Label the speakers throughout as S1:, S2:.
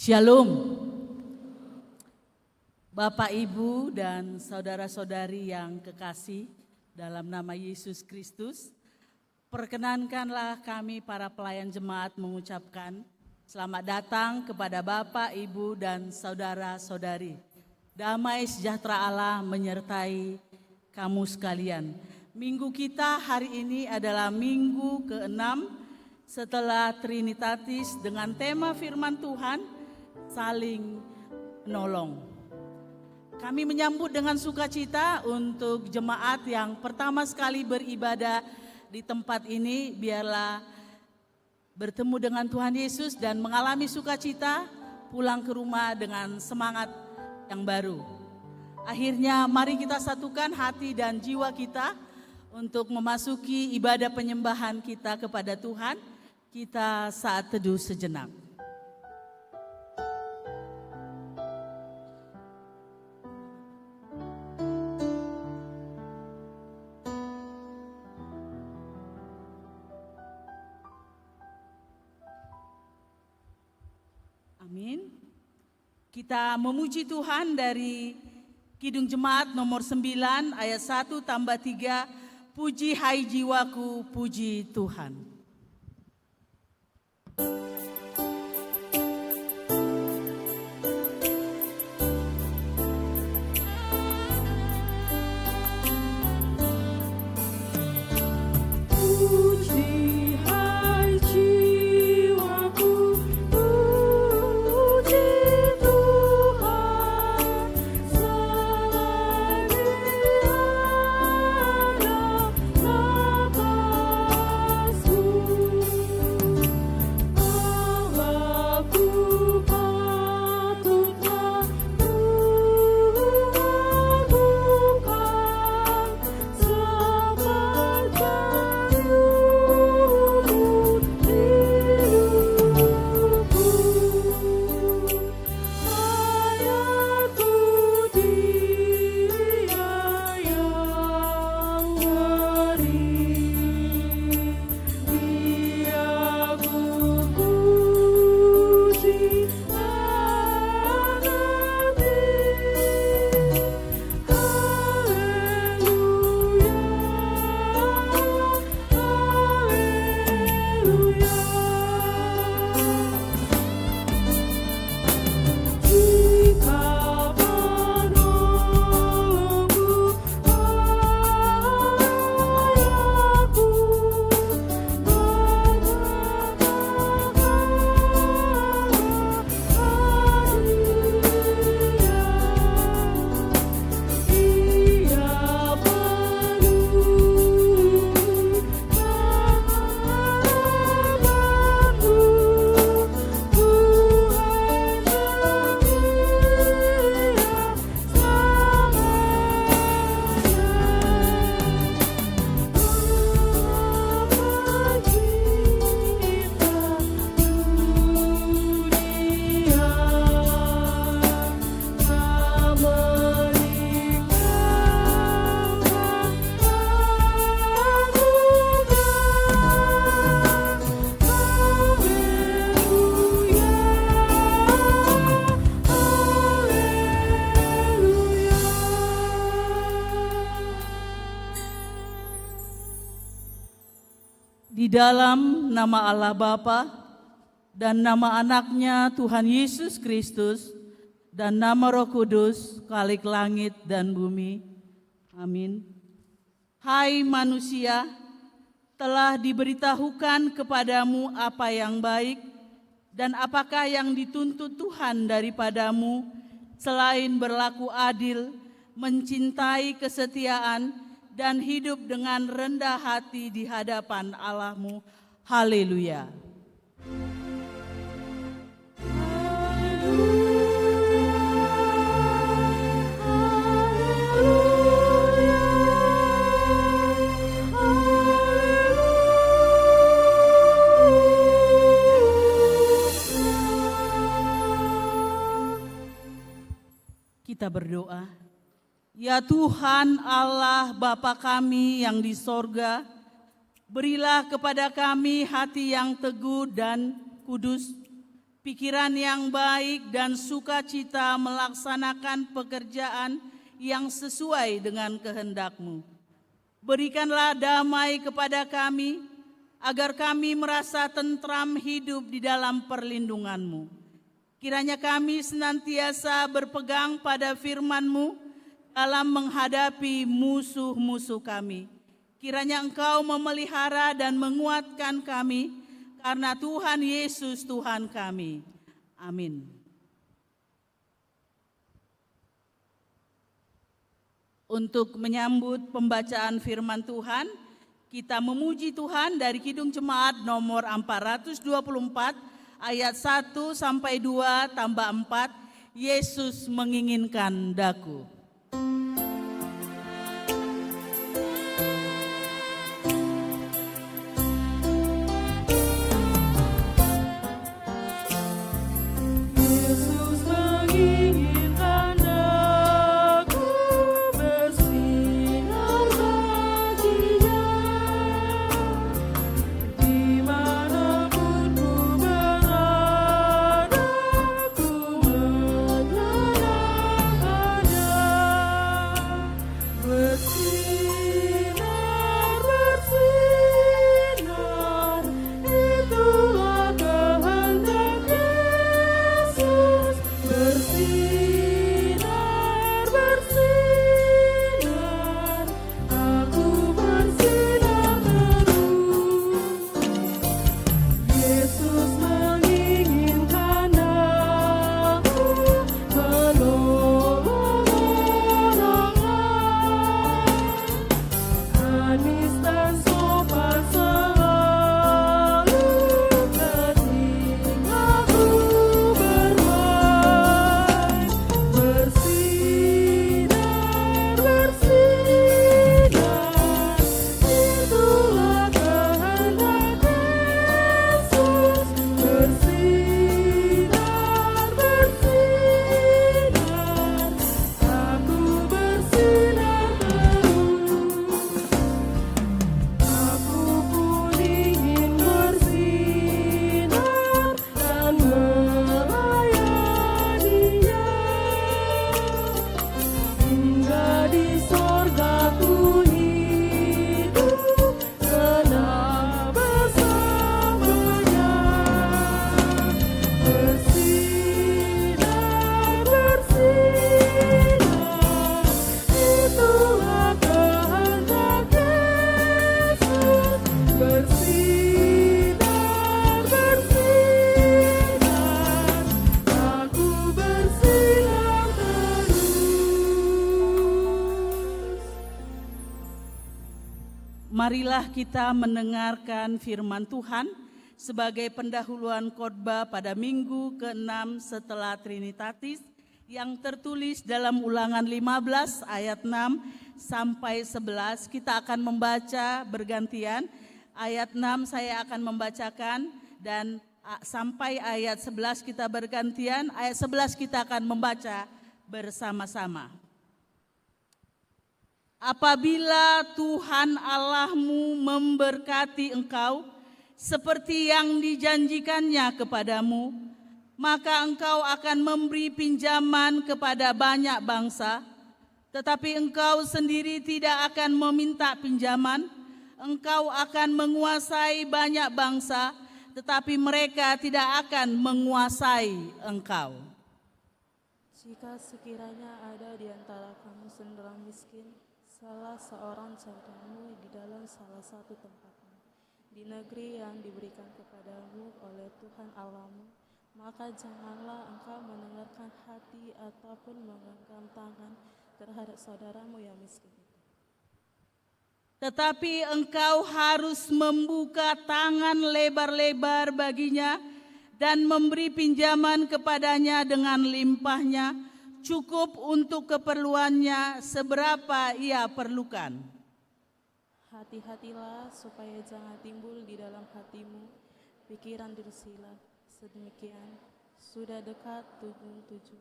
S1: Shalom, Bapak, Ibu, dan saudara-saudari yang kekasih dalam nama Yesus Kristus. Perkenankanlah kami para pelayan jemaat mengucapkan selamat datang kepada Bapak, Ibu, dan saudara-saudari. Damai sejahtera Allah menyertai kamu sekalian. Minggu kita hari ini adalah minggu ke-6 setelah Trinitatis dengan tema firman Tuhan, saling menolong. Kami menyambut dengan sukacita untuk jemaat yang pertama sekali beribadah di tempat ini. Biarlah bertemu dengan Tuhan Yesus dan mengalami sukacita, pulang ke rumah dengan semangat yang baru. Akhirnya mari kita satukan hati dan jiwa kita untuk memasuki ibadah penyembahan kita kepada Tuhan. Kita saat teduh sejenak. Amin. Kita memuji Tuhan dari Kidung Jemaat nomor 9 ayat 1 tambah 3. Puji hai jiwaku, puji Tuhan. Di dalam nama Allah Bapa dan nama anaknya Tuhan Yesus Kristus dan nama Roh Kudus, Khalik langit dan bumi. Amin. Hai manusia, telah diberitahukan kepadamu apa yang baik dan apakah yang dituntut Tuhan daripadamu selain berlaku adil, mencintai kesetiaan, dan hidup dengan rendah hati di hadapan Allahmu. Haleluya. Kita berdoa. Ya Tuhan Allah Bapa kami yang di sorga, berilah kepada kami hati yang teguh dan kudus, pikiran yang baik dan sukacita melaksanakan pekerjaan yang sesuai dengan kehendak-Mu. Berikanlah damai kepada kami, agar kami merasa tentram hidup di dalam perlindungan-Mu. Kiranya kami senantiasa berpegang pada firman-Mu, dalam menghadapi musuh-musuh kami. Kiranya Engkau memelihara dan menguatkan kami, karena Tuhan Yesus Tuhan kami. Amin. Untuk menyambut pembacaan firman Tuhan, kita memuji Tuhan dari Kidung Jemaat nomor 424 ayat 1 sampai 2 tambah 4, Yesus menginginkan daku. Marilah kita mendengarkan firman Tuhan sebagai pendahuluan khotbah pada minggu ke-6 setelah Trinitatis yang tertulis dalam Ulangan 15 ayat 6 sampai 11. Kita akan membaca bergantian. Ayat 6 saya akan membacakan dan sampai ayat 11 kita bergantian. Ayat 11 kita akan membaca bersama-sama. Apabila Tuhan Allahmu memberkati engkau seperti yang dijanjikannya kepadamu, maka engkau akan memberi pinjaman kepada banyak bangsa, tetapi engkau sendiri tidak akan meminta pinjaman. Engkau akan menguasai banyak bangsa, tetapi mereka tidak akan menguasai engkau.
S2: Jika sekiranya ada di antara kamu seorang miskin, salah seorang saudaramu di dalam salah satu tempatmu, di negeri yang diberikan kepadamu oleh Tuhan Allahmu, maka janganlah engkau mendengarkan hati ataupun menggenggam tangan terhadap saudaramu yang miskin itu.
S1: Tetapi engkau harus membuka tangan lebar-lebar baginya dan memberi pinjaman kepadanya dengan limpahnya, cukup untuk keperluannya seberapa ia perlukan.
S2: Hati-hatilah supaya jangan timbul di dalam hatimu pikiran dursila. Sedemikian sudah dekat 77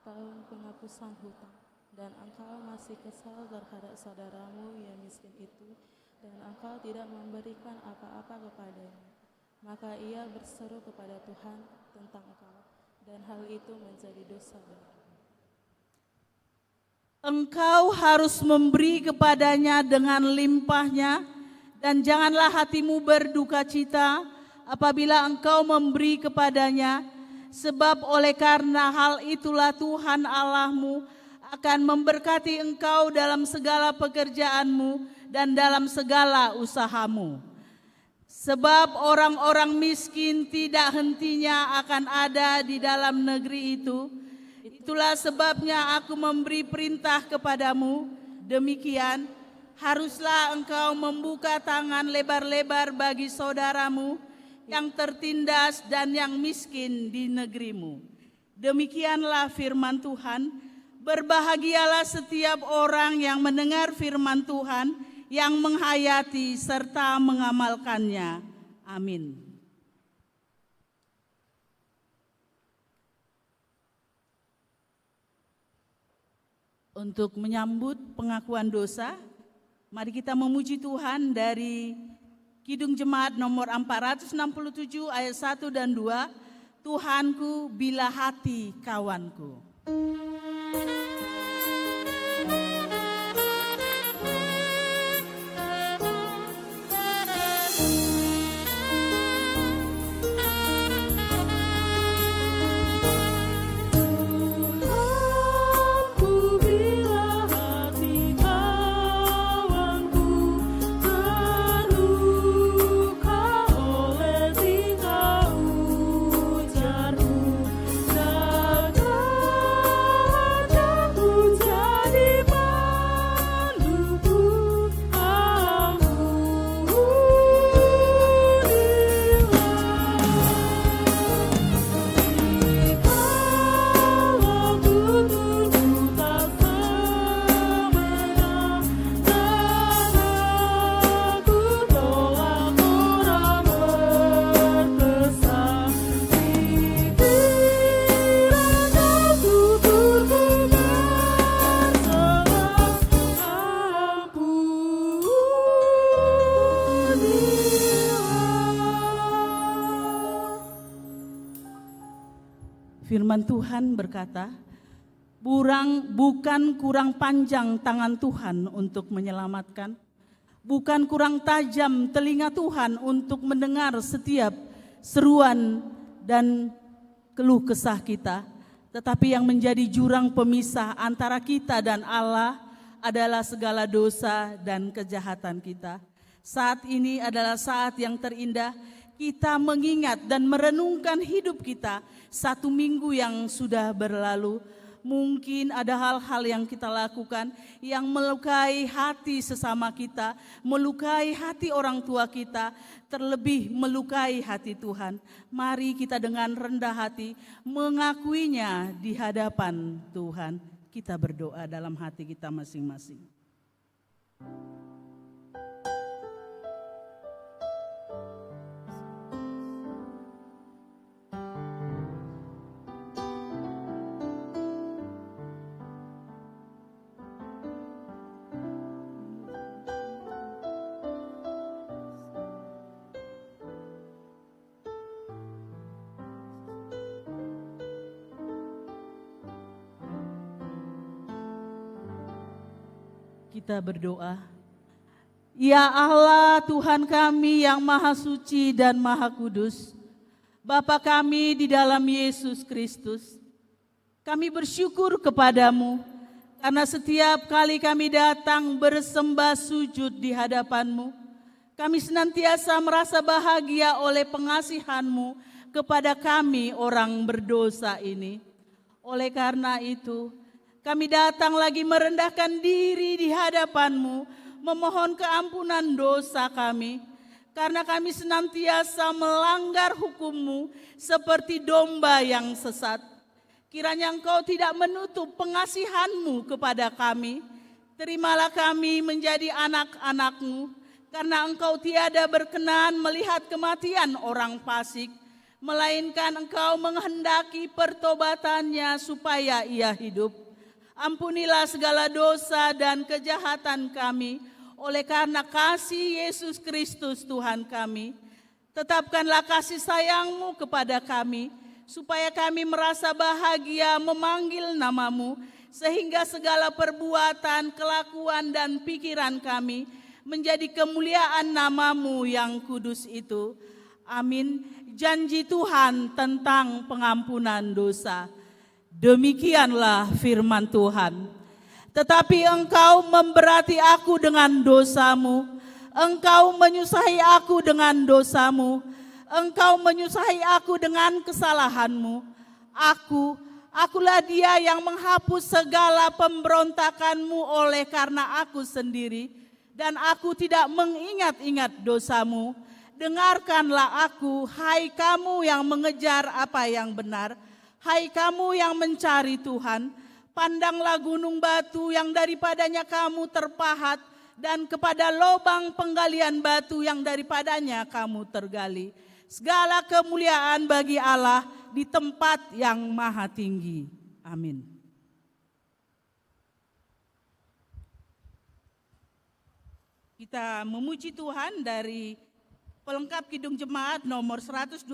S2: tahun penghapusan hutang, dan engkau masih kesal terhadap saudaramu yang miskin itu, dan engkau tidak memberikan apa-apa kepadanya. Maka ia berseru kepada Tuhan tentang engkau, dan hal itu menjadi dosa bagimu.
S1: Engkau harus memberi kepadanya dengan limpahnya, dan janganlah hatimu berduka cita apabila engkau memberi kepadanya, sebab oleh karena hal itulah Tuhan Allahmu akan memberkati engkau dalam segala pekerjaanmu dan dalam segala usahamu. Sebab orang-orang miskin tidak hentinya akan ada di dalam negeri itu. Itulah sebabnya aku memberi perintah kepadamu, demikian haruslah engkau membuka tangan lebar-lebar bagi saudaramu yang tertindas dan yang miskin di negerimu. Demikianlah firman Tuhan. Berbahagialah setiap orang yang mendengar firman Tuhan, yang menghayati serta mengamalkannya. Amin. Untuk menyambut pengakuan dosa, mari kita memuji Tuhan dari Kidung Jemaat nomor 467 ayat 1 dan 2. Tuhanku bila hati kawanku. Firman Tuhan berkata, bukan kurang panjang tangan Tuhan untuk menyelamatkan, bukan kurang tajam telinga Tuhan untuk mendengar setiap seruan dan keluh kesah kita, tetapi yang menjadi jurang pemisah antara kita dan Allah adalah segala dosa dan kejahatan kita. Saat ini adalah saat yang terindah kita mengingat dan merenungkan hidup kita 1 minggu yang sudah berlalu. Mungkin ada hal-hal yang kita lakukan yang melukai hati sesama kita, melukai hati orang tua kita, terlebih melukai hati Tuhan. Mari kita dengan rendah hati mengakuinya di hadapan Tuhan. Kita berdoa dalam hati kita masing-masing. Kita berdoa. Ya Allah, Tuhan kami yang maha suci dan maha kudus, Bapa kami di dalam Yesus Kristus, kami bersyukur kepadamu karena setiap kali kami datang bersembah sujud di hadapanmu, kami senantiasa merasa bahagia oleh pengasihanmu kepada kami orang berdosa ini. Oleh karena itu, kami datang lagi merendahkan diri di hadapanmu, memohon keampunan dosa kami, karena kami senantiasa melanggar hukum-Mu seperti domba yang sesat. Kiranya Engkau tidak menutup pengasihan-Mu kepada kami. Terimalah kami menjadi anak-anak-Mu, karena Engkau tiada berkenan melihat kematian orang fasik, melainkan Engkau menghendaki pertobatannya supaya ia hidup. Ampunilah segala dosa dan kejahatan kami oleh karena kasih Yesus Kristus Tuhan kami. Tetapkanlah kasih sayang-Mu kepada kami, supaya kami merasa bahagia memanggil nama-Mu, sehingga segala perbuatan, kelakuan, dan pikiran kami menjadi kemuliaan nama-Mu yang kudus itu. Amin. Janji Tuhan tentang pengampunan dosa. Demikianlah firman Tuhan. Tetapi engkau memberati aku dengan dosamu, engkau menyusahi aku dengan dosamu, engkau menyusahi aku dengan kesalahanmu. Aku Akulah dia yang menghapus segala pemberontakanmu oleh karena aku sendiri, dan aku tidak mengingat-ingat dosamu. Dengarkanlah aku, hai kamu yang mengejar apa yang benar, hai kamu yang mencari Tuhan. Pandanglah gunung batu yang daripadanya kamu terpahat, dan kepada lobang penggalian batu yang daripadanya kamu tergali. Segala kemuliaan bagi Allah di tempat yang maha tinggi. Amin. Kita memuji Tuhan dari pelengkap Kidung Jemaat nomor 126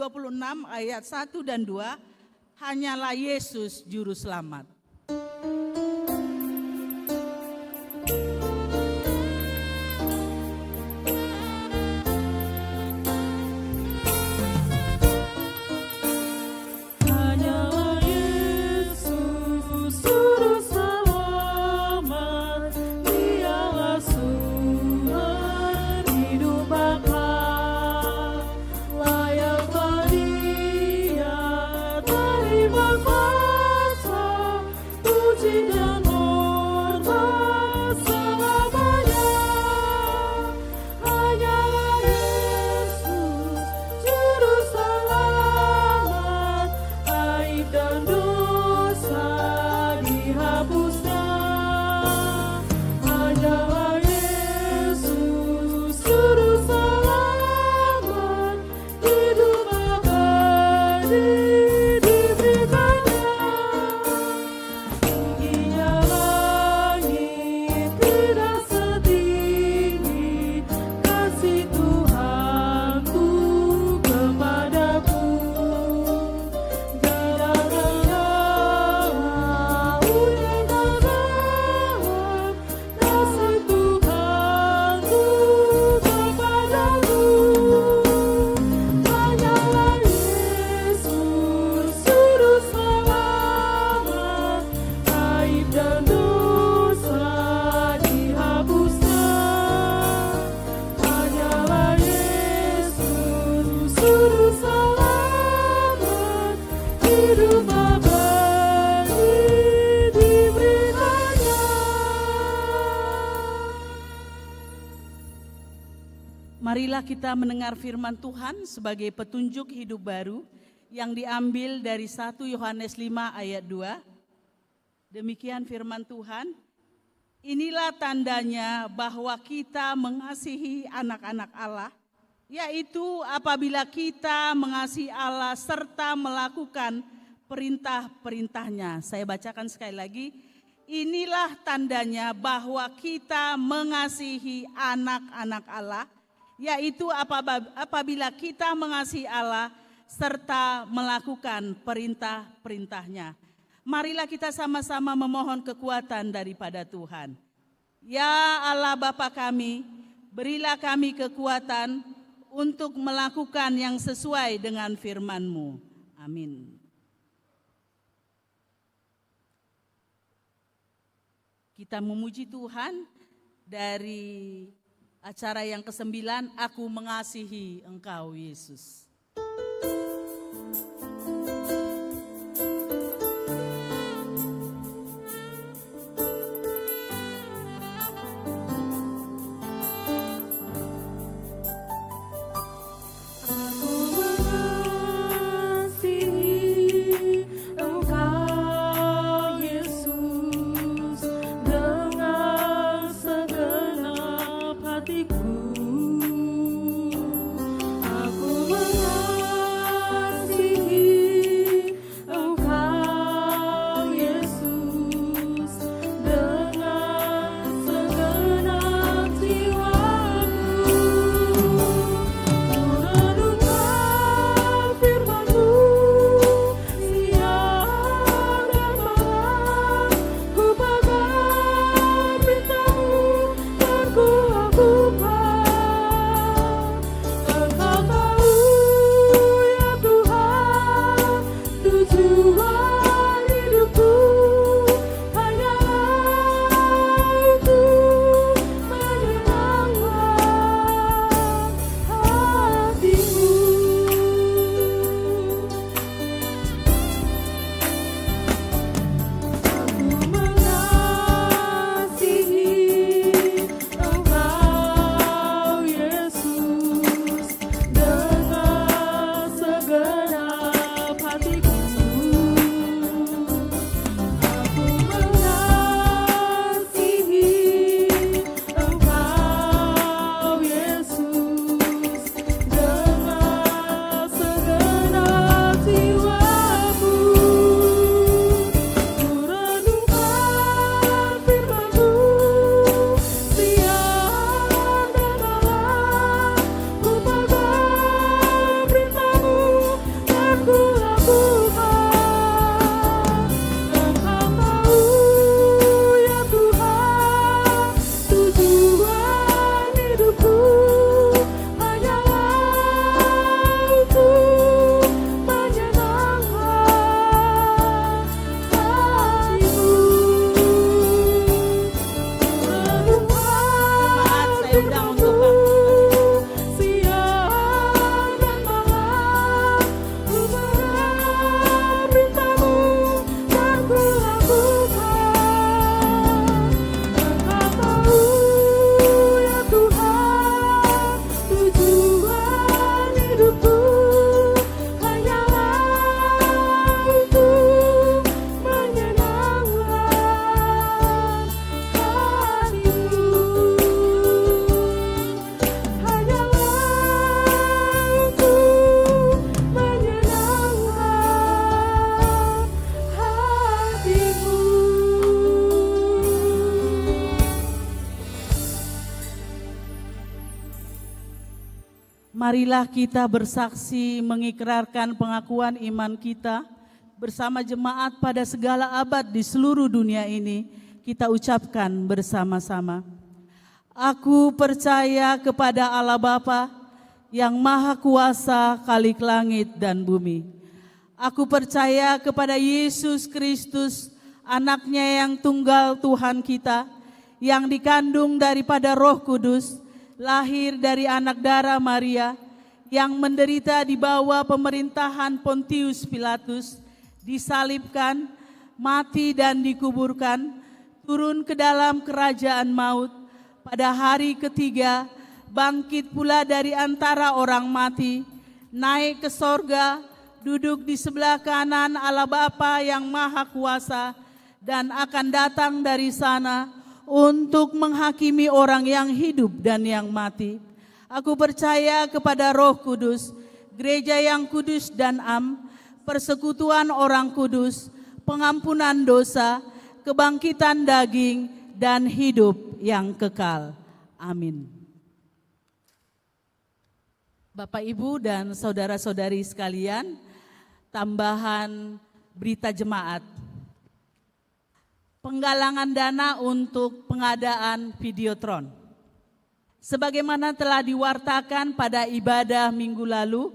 S1: ayat 1 dan 2. Hanyalah Yesus Juru Selamat. Marilah kita mendengar firman Tuhan sebagai petunjuk hidup baru yang diambil dari 1 Yohanes 5 ayat 2. Demikian firman Tuhan, inilah tandanya bahwa kita mengasihi anak-anak Allah, yaitu apabila kita mengasihi Allah serta melakukan perintah-perintahnya. Saya bacakan sekali lagi, inilah tandanya bahwa kita mengasihi anak-anak Allah, yaitu apabila kita mengasihi Allah serta melakukan perintah-perintahnya. Marilah kita sama-sama memohon kekuatan daripada Tuhan. Ya Allah Bapa kami, berilah kami kekuatan untuk melakukan yang sesuai dengan firman-Mu. Amin. Kita memuji Tuhan dari acara yang ke-9, Aku Mengasihi Engkau Yesus.
S2: Aku
S1: marilah kita bersaksi mengikrarkan pengakuan iman kita bersama jemaat pada segala abad di seluruh dunia ini. Kita ucapkan bersama-sama. Aku percaya kepada Allah Bapa yang Maha Kuasa, Khalik langit dan bumi. Aku percaya kepada Yesus Kristus, anaknya yang tunggal Tuhan kita, yang dikandung daripada Roh Kudus, lahir dari anak darah Maria, yang menderita di bawah pemerintahan Pontius Pilatus, disalibkan, mati dan dikuburkan, turun ke dalam kerajaan maut, pada hari ketiga bangkit pula dari antara orang mati, naik ke sorga, duduk di sebelah kanan Allah Bapa yang Maha Kuasa, dan akan datang dari sana untuk menghakimi orang yang hidup dan yang mati. Aku percaya kepada Roh Kudus, gereja yang kudus dan persekutuan orang kudus, pengampunan dosa, kebangkitan daging, dan hidup yang kekal. Amin. Bapak, Ibu, dan saudara-saudari sekalian, tambahan berita jemaat. Penggalangan dana untuk pengadaan videotron. Sebagaimana telah diwartakan pada ibadah minggu lalu,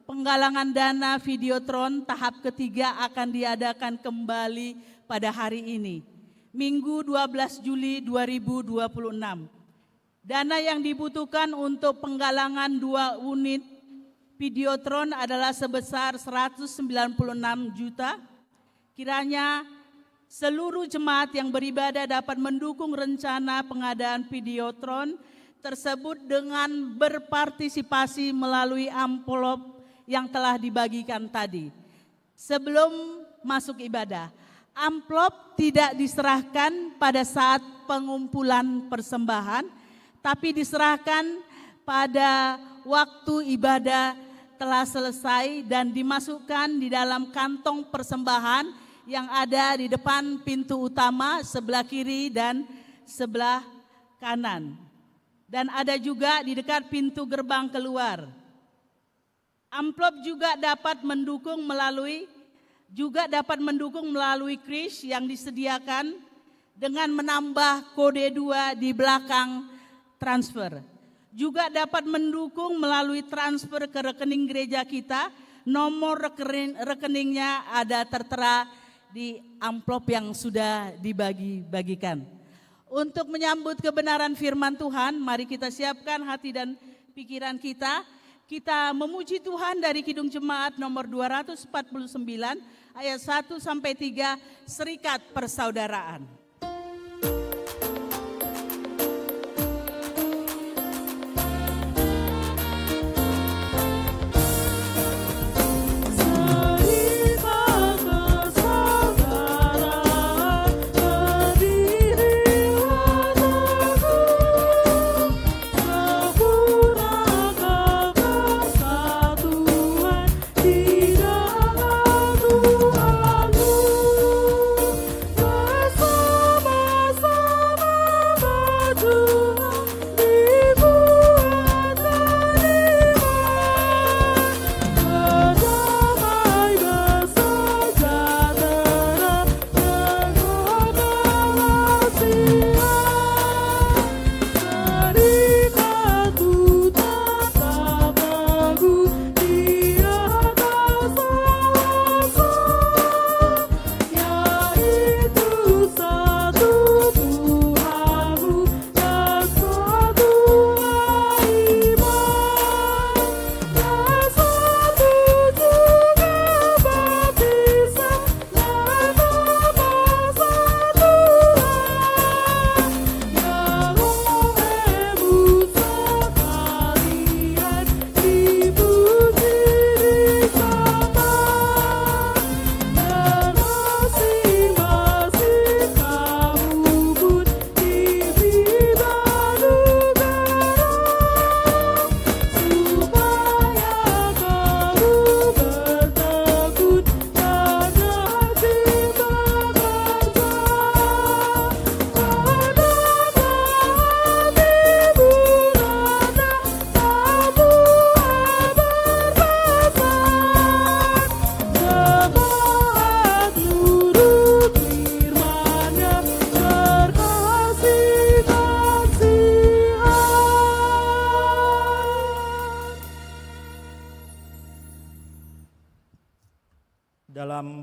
S1: penggalangan dana videotron tahap ketiga akan diadakan kembali pada hari ini, Minggu 12 Juli 2026. Dana yang dibutuhkan untuk penggalangan 2 unit videotron adalah sebesar 196 juta. Kiranya seluruh jemaat yang beribadah dapat mendukung rencana pengadaan videotron tersebut dengan berpartisipasi melalui amplop yang telah dibagikan tadi. Sebelum masuk ibadah, amplop tidak diserahkan pada saat pengumpulan persembahan, tapi diserahkan pada waktu ibadah telah selesai dan dimasukkan di dalam kantong persembahan yang ada di depan pintu utama sebelah kiri dan sebelah kanan. Dan ada juga di dekat pintu gerbang keluar. Amplop juga dapat mendukung melalui kris yang disediakan dengan menambah kode 2 di belakang transfer. Juga dapat mendukung melalui transfer ke rekening gereja kita. Nomor rekeningnya ada tertera di amplop yang sudah dibagi-bagikan. Untuk menyambut kebenaran firman Tuhan, mari kita siapkan hati dan pikiran kita. Kita memuji Tuhan dari Kidung Jemaat nomor 249 ayat 1 sampai 3, Serikat Persaudaraan.
S3: Bersatu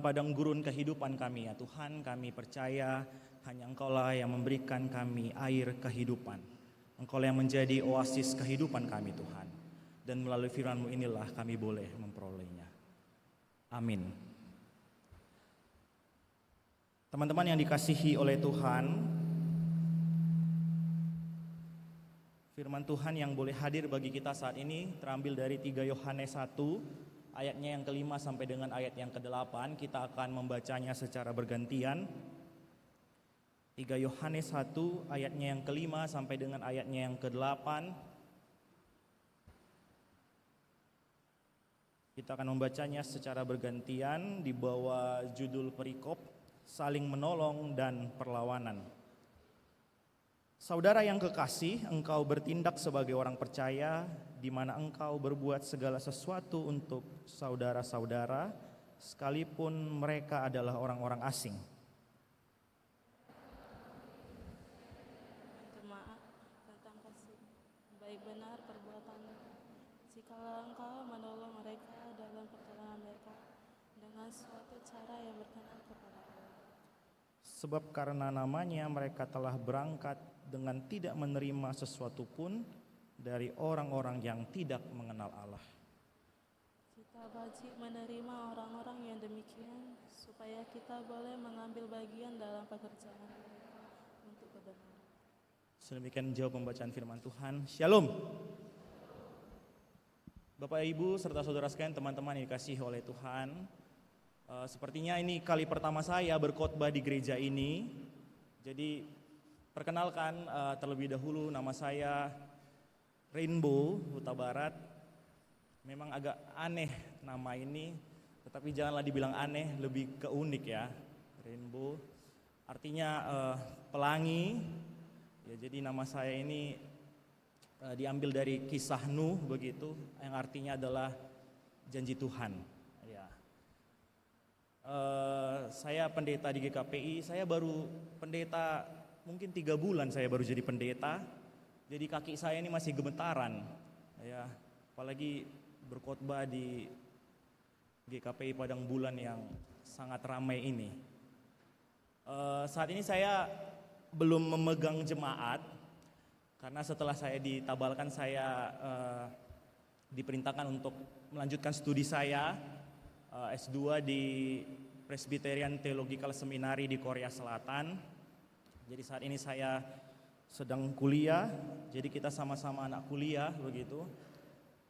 S3: padang gurun kehidupan kami ya Tuhan. Kami percaya hanya Engkau-Lah yang memberikan kami air kehidupan. Engkau-Lah yang menjadi oasis kehidupan kami Tuhan. Dan melalui firman-Mu inilah kami boleh memperolehnya. Amin. Teman-teman yang dikasihi oleh Tuhan, firman Tuhan yang boleh hadir bagi kita saat ini terambil dari 3 Yohanes 1 ayatnya yang ke-5 sampai dengan ayat yang ke-8. Kita akan membacanya secara bergantian. 3 Yohanes 1 ayatnya yang ke-5 sampai dengan ayatnya yang ke-8. Kita akan membacanya secara bergantian di bawah judul perikop saling menolong dan perlawanan. Saudara yang kekasih, engkau bertindak sebagai orang percaya di mana engkau berbuat segala sesuatu untuk saudara-saudara sekalipun mereka adalah orang-orang asing.
S2: Jemaat tentang kasih, baik benar perbuatanmu. Jikalau engkau menolong mereka dalam pertolongan mereka dengan suatu cara yang berkenan kepada Allah.
S3: Sebab karena namanya mereka telah berangkat dengan tidak menerima sesuatu pun dari orang-orang yang tidak mengenal Allah.
S2: Kita wajib menerima orang-orang yang demikian supaya kita boleh mengambil bagian dalam pekerjaan mereka untuk kebenaran.
S3: Sedemikian jawab pembacaan firman Tuhan. Shalom. Bapak Ibu serta saudara sekalian, teman-teman yang dikasihi oleh Tuhan, sepertinya ini kali pertama saya berkhotbah di gereja ini. Jadi perkenalkan terlebih dahulu, nama saya Rainbow Huta Barat. Memang agak aneh nama ini, tetapi janganlah dibilang aneh, lebih ke unik ya. Rainbow artinya pelangi. Ya, jadi nama saya ini diambil dari kisah Nuh begitu, yang artinya adalah janji Tuhan. Ya. Saya pendeta di GKPI. Saya baru pendeta mungkin 3 bulan saya baru jadi pendeta. Jadi kaki saya ini masih gemetaran. Ya, apalagi berkhotbah di GKPI Padang Bulan yang sangat ramai ini. Saat ini saya belum memegang jemaat. Karena setelah saya ditabalkan, saya diperintahkan untuk melanjutkan studi saya S2 di Presbyterian Theological Seminary di Korea Selatan. Jadi saat ini saya sedang kuliah, jadi kita sama-sama anak kuliah begitu.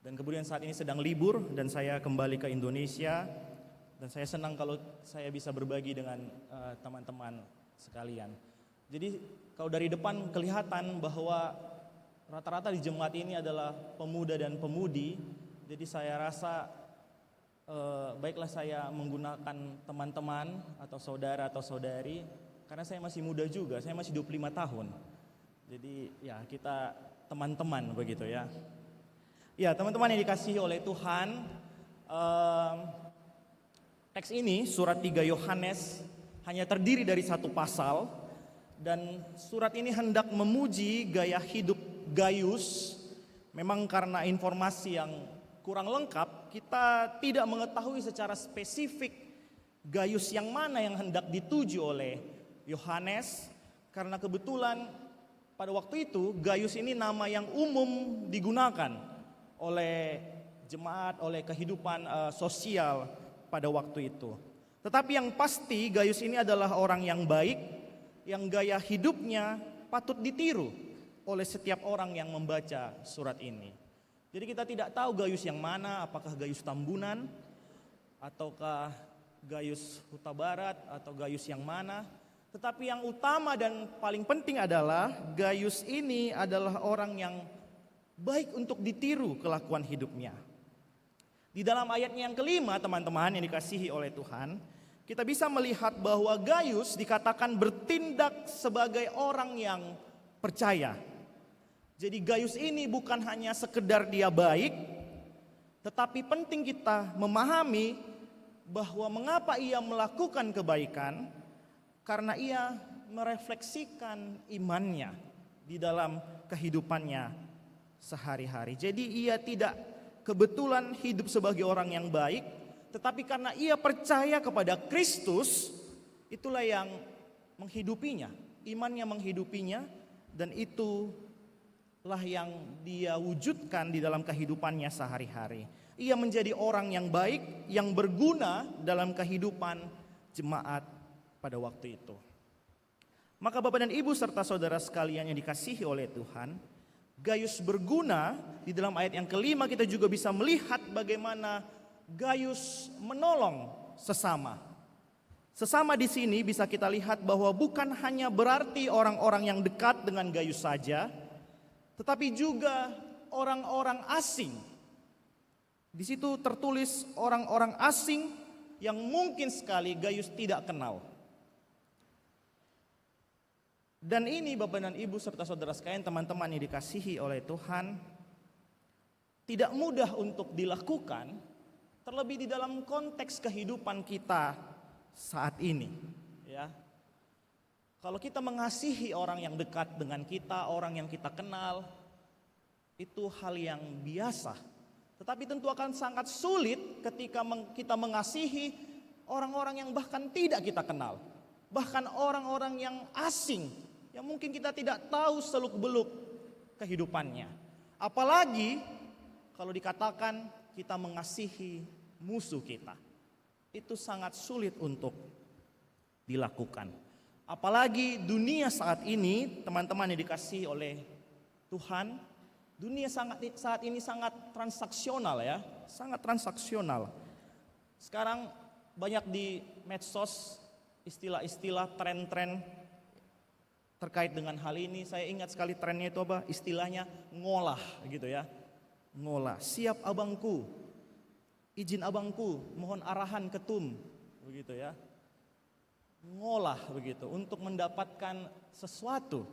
S3: Dan kemudian saat ini sedang libur dan saya kembali ke Indonesia. Dan saya senang kalau saya bisa berbagi dengan teman-teman sekalian. Jadi kalau dari depan kelihatan bahwa rata-rata di jemaat ini adalah pemuda dan pemudi. Jadi saya rasa baiklah saya menggunakan teman-teman atau saudara atau saudari, karena saya masih muda juga, saya masih 25 tahun. Jadi ya kita teman-teman begitu ya. Ya teman-teman yang dikasihi oleh Tuhan, teks ini surat 3 Yohanes hanya terdiri dari 1 pasal. Dan surat ini hendak memuji gaya hidup Gaius. Memang karena informasi yang kurang lengkap, kita tidak mengetahui secara spesifik Gaius yang mana yang hendak dituju oleh Yohanes. Karena kebetulan pada waktu itu Gaius ini nama yang umum digunakan oleh jemaat, oleh kehidupan sosial pada waktu itu. Tetapi yang pasti Gaius ini adalah orang yang baik, yang gaya hidupnya patut ditiru oleh setiap orang yang membaca surat ini. Jadi kita tidak tahu Gaius yang mana, apakah Gaius Tambunan, ataukah Gaius Huta Barat, atau Gaius yang mana. Tetapi yang utama dan paling penting adalah Gaius ini adalah orang yang baik untuk ditiru kelakuan hidupnya. Di dalam ayatnya yang ke-5 teman-teman yang dikasihi oleh Tuhan, kita bisa melihat bahwa Gaius dikatakan bertindak sebagai orang yang percaya. Jadi Gaius ini bukan hanya sekedar dia baik, tetapi penting kita memahami bahwa mengapa ia melakukan kebaikan, karena ia merefleksikan imannya di dalam kehidupannya sehari-hari. Jadi ia tidak kebetulan hidup sebagai orang yang baik, tetapi karena ia percaya kepada Kristus, itulah yang menghidupinya, imannya menghidupinya, dan itulah yang dia wujudkan di dalam kehidupannya sehari-hari. Ia menjadi orang yang baik, yang berguna dalam kehidupan jemaat pada waktu itu. Maka Bapak dan Ibu serta saudara sekalian yang dikasihi oleh Tuhan, Gaius berguna. Di dalam ayat yang kelima kita juga bisa melihat bagaimana Gaius menolong sesama. Sesama di sini bisa kita lihat bahwa bukan hanya berarti orang-orang yang dekat dengan Gaius saja, tetapi juga orang-orang asing. Di situ tertulis orang-orang asing yang mungkin sekali Gaius tidak kenal. Dan ini Bapak dan Ibu serta saudara sekalian, teman-teman yang dikasihi oleh Tuhan, tidak mudah untuk dilakukan, terlebih di dalam konteks kehidupan kita saat ini, ya. Kalau kita mengasihi orang yang dekat dengan kita, orang yang kita kenal, itu hal yang biasa. Tetapi tentu akan sangat sulit ketika kita mengasihi orang-orang yang bahkan tidak kita kenal, bahkan orang-orang yang asing, yang mungkin kita tidak tahu seluk-beluk kehidupannya. Apalagi kalau dikatakan kita mengasihi musuh kita. Itu sangat sulit untuk dilakukan. Apalagi dunia saat ini, teman-teman yang dikasihi oleh Tuhan, dunia saat ini sangat transaksional, ya, sangat transaksional. Sekarang banyak di medsos istilah-istilah, tren-tren terkait dengan hal ini. Saya ingat sekali trennya itu apa? Istilahnya ngolah gitu ya. Ngolah, siap abangku, izin abangku, mohon arahan ketum, begitu ya. Ngolah begitu untuk mendapatkan sesuatu.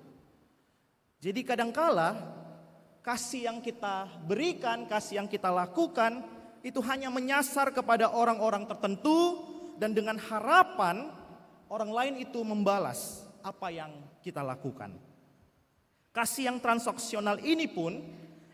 S3: Jadi kadangkala kasih yang kita berikan, kasih yang kita lakukan itu hanya menyasar kepada orang-orang tertentu, dan dengan harapan orang lain itu membalas apa yang kita lakukan. Kasih yang transaksional ini pun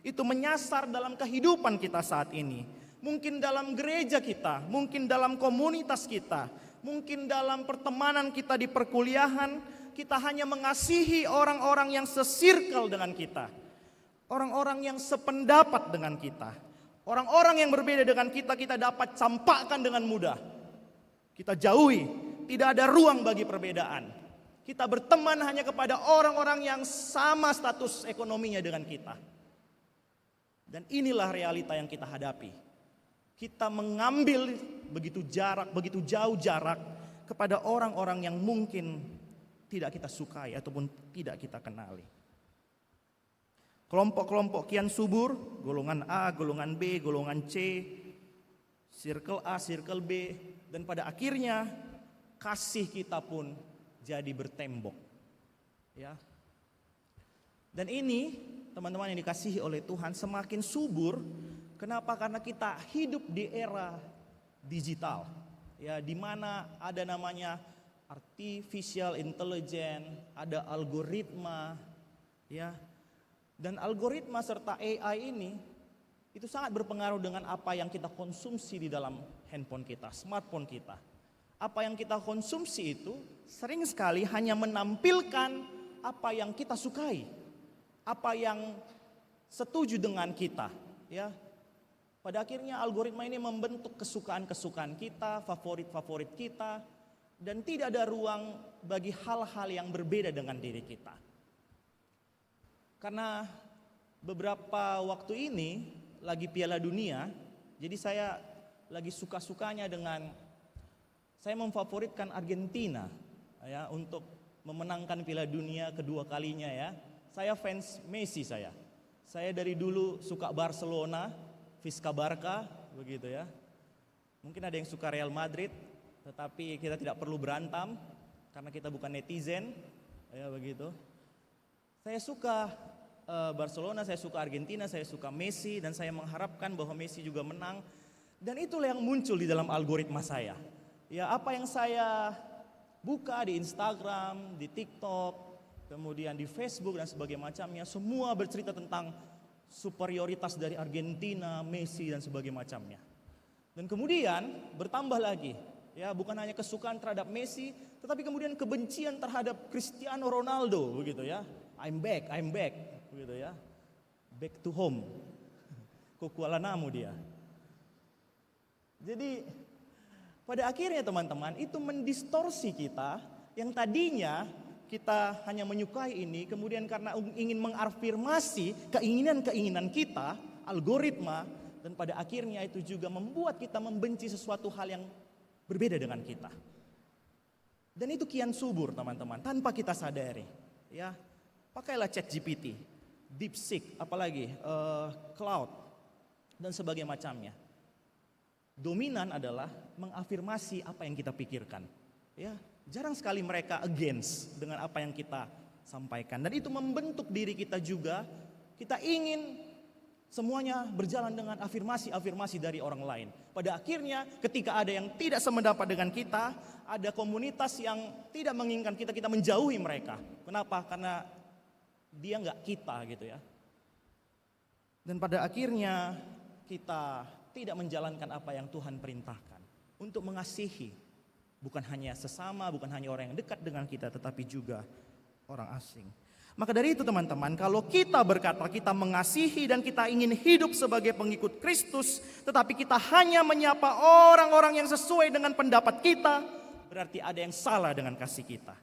S3: itu menyasar dalam kehidupan kita saat ini. Mungkin dalam gereja kita, mungkin dalam komunitas kita, mungkin dalam pertemanan kita di perkuliahan, kita hanya mengasihi orang-orang yang sesirkel dengan kita, orang-orang yang sependapat dengan kita, orang-orang yang berbeda dengan kita, kita dapat campakkan dengan mudah. Kita jauhi, tidak ada ruang bagi perbedaan. Kita berteman hanya kepada orang-orang yang sama status ekonominya dengan kita. Dan inilah realita yang kita hadapi. Kita mengambil begitu jauh jarak kepada orang-orang yang mungkin tidak kita sukai ataupun tidak kita kenali. Kelompok-kelompok kian subur, golongan A, golongan B, golongan C, circle A, circle B, dan pada akhirnya kasih kita pun jadi bertembok, ya. Dan ini teman-teman yang dikasihi oleh Tuhan semakin subur. Kenapa? Karena kita hidup di era digital, ya, di mana ada namanya artificial intelligence, ada algoritma, ya. Dan algoritma serta AI ini itu sangat berpengaruh dengan apa yang kita konsumsi di dalam handphone kita, smartphone kita. Apa yang kita konsumsi itu sering sekali hanya menampilkan apa yang kita sukai, apa yang setuju dengan kita, ya. Pada akhirnya algoritma ini membentuk kesukaan-kesukaan kita, favorit-favorit kita, dan tidak ada ruang bagi hal-hal yang berbeda dengan diri kita. Karena beberapa waktu ini lagi Piala Dunia, jadi saya lagi suka-sukanya dengan saya memfavoritkan Argentina, ya, untuk memenangkan Piala Dunia kedua kalinya, ya. Saya fans Messi saya. Saya dari dulu suka Barcelona, Visca Barca, begitu ya. Mungkin ada yang suka Real Madrid, tetapi kita tidak perlu berantem karena kita bukan netizen, ya begitu. Saya suka Barcelona, saya suka Argentina, saya suka Messi, dan saya mengharapkan bahwa Messi juga menang. Dan itulah yang muncul di dalam algoritma saya. Ya, apa yang saya buka di Instagram, di TikTok, kemudian di Facebook dan sebagainya macamnya, semua bercerita tentang superioritas dari Argentina, Messi dan sebagainya macamnya. Dan kemudian bertambah lagi, ya, bukan hanya kesukaan terhadap Messi, tetapi kemudian kebencian terhadap Cristiano Ronaldo, begitu ya. I'm back, begitu ya. Back to home. Ke Kuala Namu dia. Jadi pada akhirnya teman-teman, itu mendistorsi kita yang tadinya kita hanya menyukai ini, kemudian karena ingin mengafirmasi keinginan-keinginan kita, algoritma, dan pada akhirnya itu juga membuat kita membenci sesuatu hal yang berbeda dengan kita. Dan itu kian subur teman-teman, tanpa kita sadari. Ya, pakailah ChatGPT, DeepSeek, apalagi Cloud, dan sebagainya macamnya. Dominan adalah mengafirmasi apa yang kita pikirkan. Ya, jarang sekali mereka against dengan apa yang kita sampaikan. Dan itu membentuk diri kita juga. Kita ingin semuanya berjalan dengan afirmasi-afirmasi dari orang lain. Pada akhirnya ketika ada yang tidak sependapat dengan kita, ada komunitas yang tidak menginginkan kita, kita menjauhi mereka. Kenapa? Karena dia nggak kita gitu ya. Dan pada akhirnya kita tidak menjalankan apa yang Tuhan perintahkan. Untuk mengasihi, bukan hanya sesama, bukan hanya orang yang dekat dengan kita, tetapi juga orang asing. Maka dari itu teman-teman, kalau kita berkata kita mengasihi dan kita ingin hidup sebagai pengikut Kristus, tetapi kita hanya menyapa orang-orang yang sesuai dengan pendapat kita, berarti ada yang salah dengan kasih kita.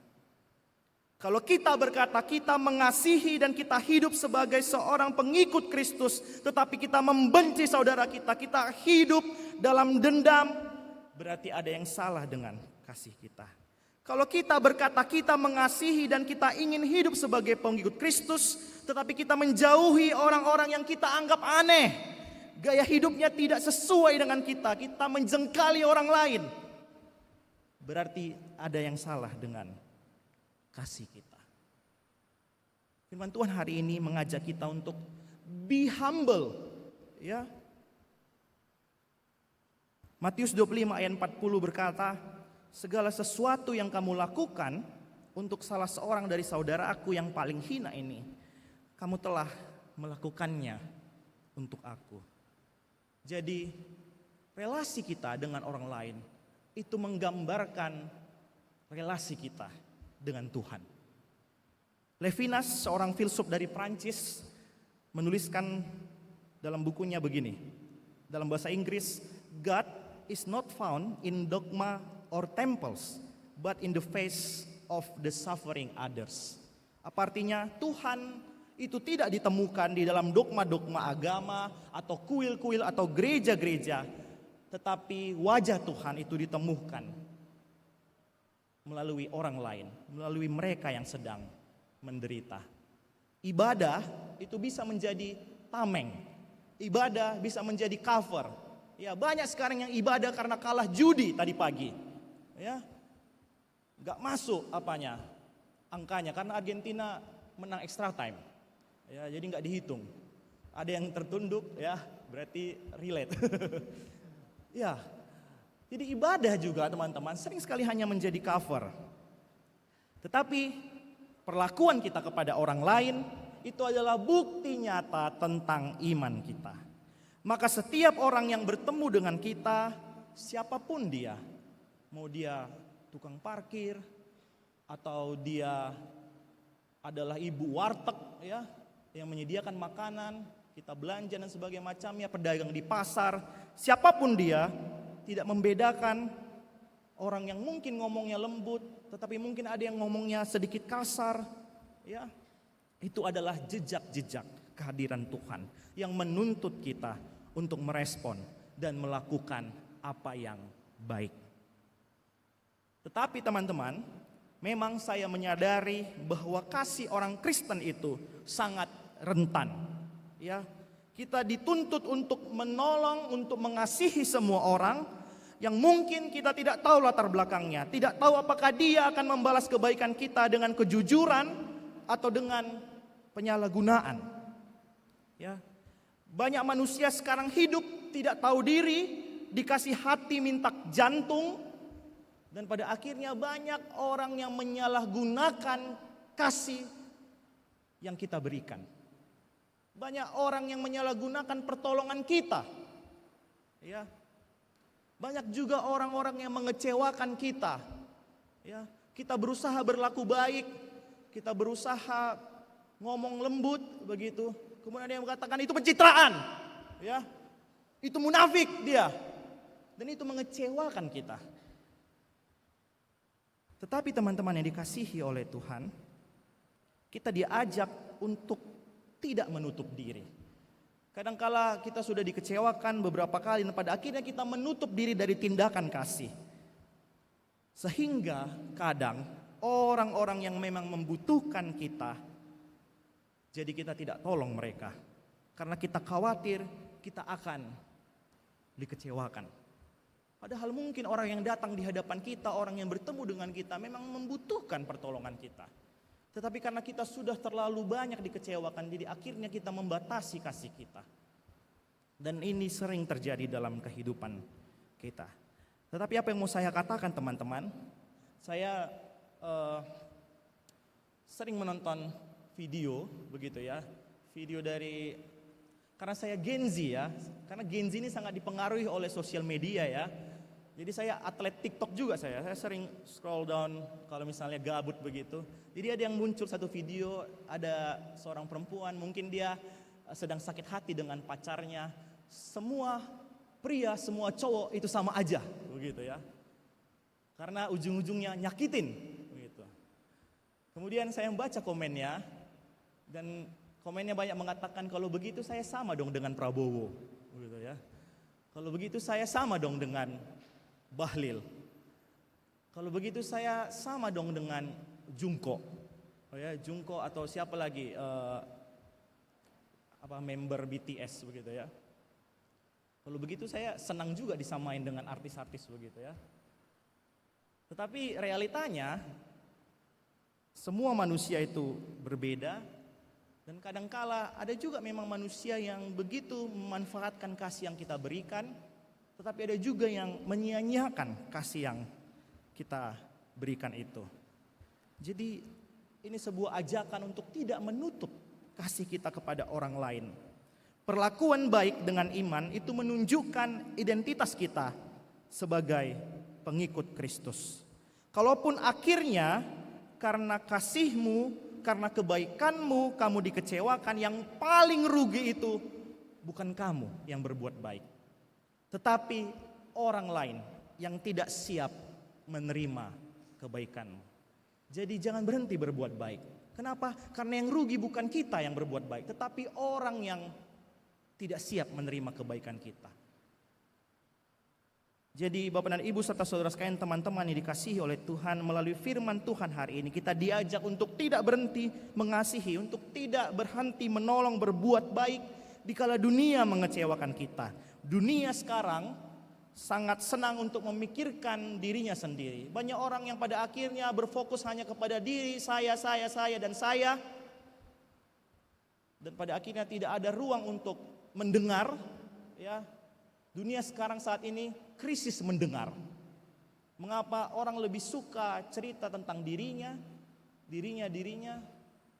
S3: Kalau kita berkata kita mengasihi dan kita hidup sebagai seorang pengikut Kristus, tetapi kita membenci saudara kita, kita hidup dalam dendam, berarti ada yang salah dengan kasih kita. Kalau kita berkata kita mengasihi dan kita ingin hidup sebagai pengikut Kristus, tetapi kita menjauhi orang-orang yang kita anggap aneh, gaya hidupnya tidak sesuai dengan kita, kita menjengkali orang lain, berarti ada yang salah dengan kasih kita. Firman Tuhan hari ini mengajak kita untuk be humble, ya. Matius 25 ayat 40 berkata, segala sesuatu yang kamu lakukan untuk salah seorang dari saudaraku yang paling hina ini, kamu telah melakukannya untuk aku. Jadi relasi kita dengan orang lain itu menggambarkan relasi kita dengan Tuhan. Levinas, seorang filsuf dari Prancis, menuliskan dalam bukunya begini. Dalam bahasa Inggris, God is not found in dogma or temples, but in the face of the suffering others. Apa artinya? Tuhan itu tidak ditemukan di dalam dogma-dogma agama atau kuil-kuil atau gereja-gereja, tetapi wajah Tuhan itu ditemukan melalui orang lain, melalui mereka yang sedang menderita. Ibadah itu bisa menjadi tameng, ibadah bisa menjadi cover. Ya, banyak sekarang yang ibadah karena kalah judi tadi pagi. Ya, nggak masuk angkanya karena Argentina menang extra time. Ya, jadi nggak dihitung. Ada yang tertunduk, ya berarti relate. Ya, jadi ibadah juga teman-teman sering sekali hanya menjadi cover. Tetapi perlakuan kita kepada orang lain itu adalah bukti nyata tentang iman kita. Maka setiap orang yang bertemu dengan kita, siapapun dia, mau dia tukang parkir atau dia adalah ibu warteg ya yang menyediakan makanan, kita belanja dan sebagainya macamnya, pedagang di pasar, siapapun dia, tidak membedakan orang yang mungkin ngomongnya lembut, tetapi mungkin ada yang ngomongnya sedikit kasar, ya. Itu adalah jejak-jejak kehadiran Tuhan yang menuntut kita untuk merespon dan melakukan apa yang baik. Tetapi teman-teman, memang saya menyadari bahwa kasih orang Kristen itu sangat rentan. Ya, kita dituntut untuk menolong, untuk mengasihi semua orang yang mungkin kita tidak tahu latar belakangnya, tidak tahu apakah dia akan membalas kebaikan kita dengan kejujuran atau dengan penyalahgunaan. Ya, banyak manusia sekarang hidup tidak tahu diri, dikasih hati minta jantung, dan pada akhirnya banyak orang yang menyalahgunakan kasih yang kita berikan. Banyak orang yang menyalahgunakan pertolongan kita. Ya. Banyak juga orang-orang yang mengecewakan kita. Ya, kita berusaha berlaku baik, kita berusaha ngomong lembut begitu. Kemudian ada yang mengatakan itu pencitraan. Ya. Itu munafik dia. Dan itu mengecewakan kita. Tetapi teman-teman yang dikasihi oleh Tuhan, kita diajak untuk tidak menutup diri. Kadangkala kita sudah dikecewakan beberapa kali dan pada akhirnya kita menutup diri dari tindakan kasih. Sehingga kadang orang-orang yang memang membutuhkan kita, jadi kita tidak tolong mereka. Karena kita khawatir kita akan dikecewakan. Padahal mungkin orang yang datang di hadapan kita, orang yang bertemu dengan kita memang membutuhkan pertolongan kita. Tetapi karena kita sudah terlalu banyak dikecewakan, jadi akhirnya kita membatasi kasih kita. Dan ini sering terjadi dalam kehidupan kita. Tetapi apa yang mau saya katakan teman-teman, saya sering menonton video begitu ya, video dari, karena saya Gen Z ya, karena Gen Z ini sangat dipengaruhi oleh sosial media ya. Jadi saya atlet TikTok juga saya sering scroll down kalau misalnya gabut begitu. Jadi ada yang muncul satu video, ada seorang perempuan, mungkin dia sedang sakit hati dengan pacarnya. Semua pria, semua cowok itu sama aja begitu ya. Karena ujung-ujungnya nyakitin begitu. Kemudian saya membaca komennya dan komennya banyak mengatakan kalau begitu saya sama dong dengan Prabowo begitu ya. Kalau begitu saya sama dong dengan Bahlil. Kalau begitu saya sama dong dengan Jungkook. Oh ya, Jungkook atau siapa lagi member BTS begitu ya. Kalau begitu saya senang juga disamain dengan artis-artis begitu ya. Tetapi realitanya semua manusia itu berbeda dan kadangkala ada juga memang manusia yang begitu memanfaatkan kasih yang kita berikan. Tetapi ada juga yang menyia-nyiakan kasih yang kita berikan itu. Jadi ini sebuah ajakan untuk tidak menutup kasih kita kepada orang lain. Perlakuan baik dengan iman itu menunjukkan identitas kita sebagai pengikut Kristus. Kalaupun akhirnya karena kasihmu, karena kebaikanmu kamu dikecewakan, yang paling rugi itu bukan kamu yang berbuat baik, tetapi orang lain yang tidak siap menerima kebaikanmu. Jadi jangan berhenti berbuat baik. Kenapa? Karena yang rugi bukan kita yang berbuat baik, tetapi orang yang tidak siap menerima kebaikan kita. Jadi Bapak dan Ibu serta saudara sekalian, teman-teman yang dikasihi oleh Tuhan, melalui firman Tuhan hari ini kita diajak untuk tidak berhenti mengasihi, untuk tidak berhenti menolong, berbuat baik dikala dunia mengecewakan kita. Dunia sekarang sangat senang untuk memikirkan dirinya sendiri. Banyak orang yang pada akhirnya berfokus hanya kepada diri, saya, dan saya. Dan pada akhirnya tidak ada ruang untuk mendengar. Ya, dunia sekarang saat ini krisis mendengar. Mengapa orang lebih suka cerita tentang dirinya,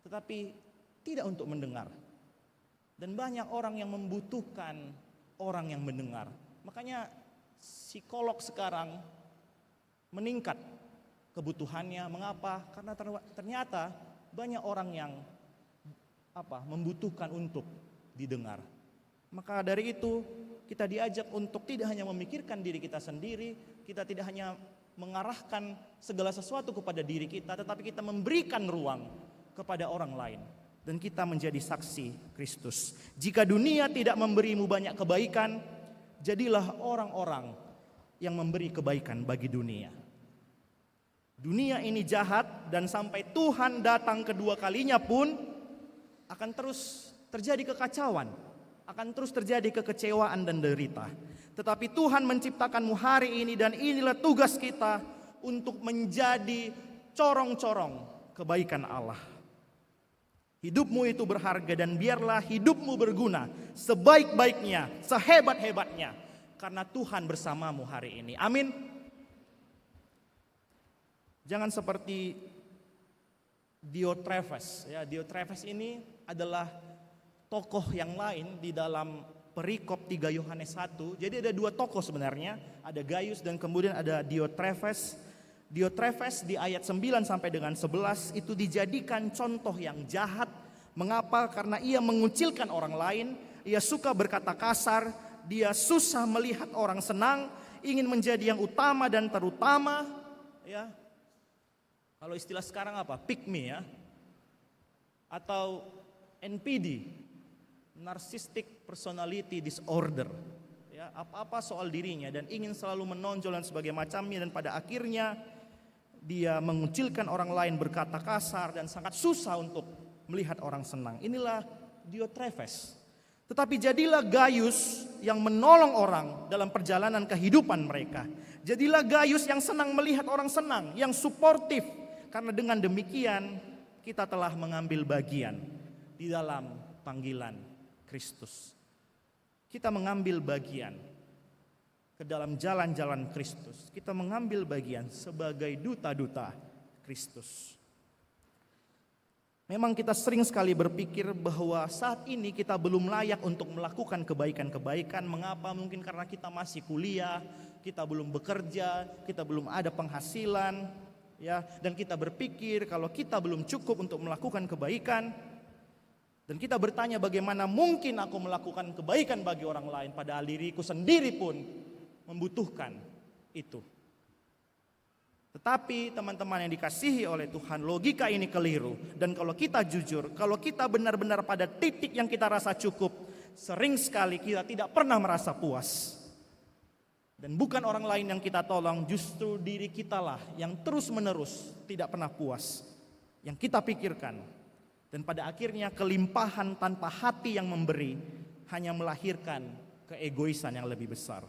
S3: tetapi tidak untuk mendengar. Dan banyak orang yang membutuhkan orang yang mendengar. Makanya psikolog sekarang meningkat kebutuhannya. Mengapa? Karena ternyata banyak orang yang membutuhkan untuk didengar. Maka dari itu kita diajak untuk tidak hanya memikirkan diri kita sendiri, kita tidak hanya mengarahkan segala sesuatu kepada diri kita, tetapi kita memberikan ruang kepada orang lain. Dan kita menjadi saksi Kristus. Jika dunia tidak memberimu banyak kebaikan, jadilah orang-orang yang memberi kebaikan bagi dunia. Dunia ini jahat dan sampai Tuhan datang kedua kalinya pun akan terus terjadi kekacauan, akan terus terjadi kekecewaan dan derita. Tetapi Tuhan menciptakanmu hari ini dan inilah tugas kita untuk menjadi corong-corong kebaikan Allah. Hidupmu itu berharga dan biarlah hidupmu berguna sebaik-baiknya, sehebat-hebatnya, karena Tuhan bersamamu hari ini. Amin. Jangan seperti Diotrephes. Ya, Diotrephes ini adalah tokoh yang lain di dalam perikop 3 Yohanes 1. Jadi ada 2 tokoh sebenarnya, ada Gaius dan kemudian ada Diotrephes. Diotrephes di ayat 9 sampai dengan 11 itu dijadikan contoh yang jahat. Mengapa? Karena ia mengucilkan orang lain, ia suka berkata kasar, dia susah melihat orang senang, ingin menjadi yang utama dan terutama, ya. Kalau istilah sekarang apa? Pick me, ya. Atau NPD, Narcissistic Personality Disorder. Ya, apa-apa soal dirinya dan ingin selalu menonjol dan sebagainya macamnya, dan pada akhirnya dia mengucilkan orang lain, berkata kasar dan sangat susah untuk melihat orang senang. Inilah Diotrephes. Tetapi jadilah Gaius yang menolong orang dalam perjalanan kehidupan mereka. Jadilah Gaius yang senang melihat orang senang, yang suportif. Karena dengan demikian kita telah mengambil bagian di dalam panggilan Kristus. Kita mengambil bagian ke dalam jalan-jalan Kristus. Kita mengambil bagian sebagai duta-duta Kristus. Memang kita sering sekali berpikir bahwa saat ini kita belum layak untuk melakukan kebaikan-kebaikan. Mengapa? Mungkin karena kita masih kuliah, kita belum bekerja, kita belum ada penghasilan, ya, dan kita berpikir kalau kita belum cukup untuk melakukan kebaikan. Dan kita bertanya, bagaimana mungkin aku melakukan kebaikan bagi orang lain padahal diriku sendiri pun membutuhkan itu. Tetapi teman-teman yang dikasihi oleh Tuhan, logika ini keliru. Dan kalau kita jujur, kalau kita benar-benar pada titik yang kita rasa cukup, sering sekali kita tidak pernah merasa puas. Dan bukan orang lain yang kita tolong, justru diri kitalah yang terus-menerus tidak pernah puas. Yang kita pikirkan. Dan pada akhirnya kelimpahan tanpa hati yang memberi hanya melahirkan keegoisan yang lebih besar.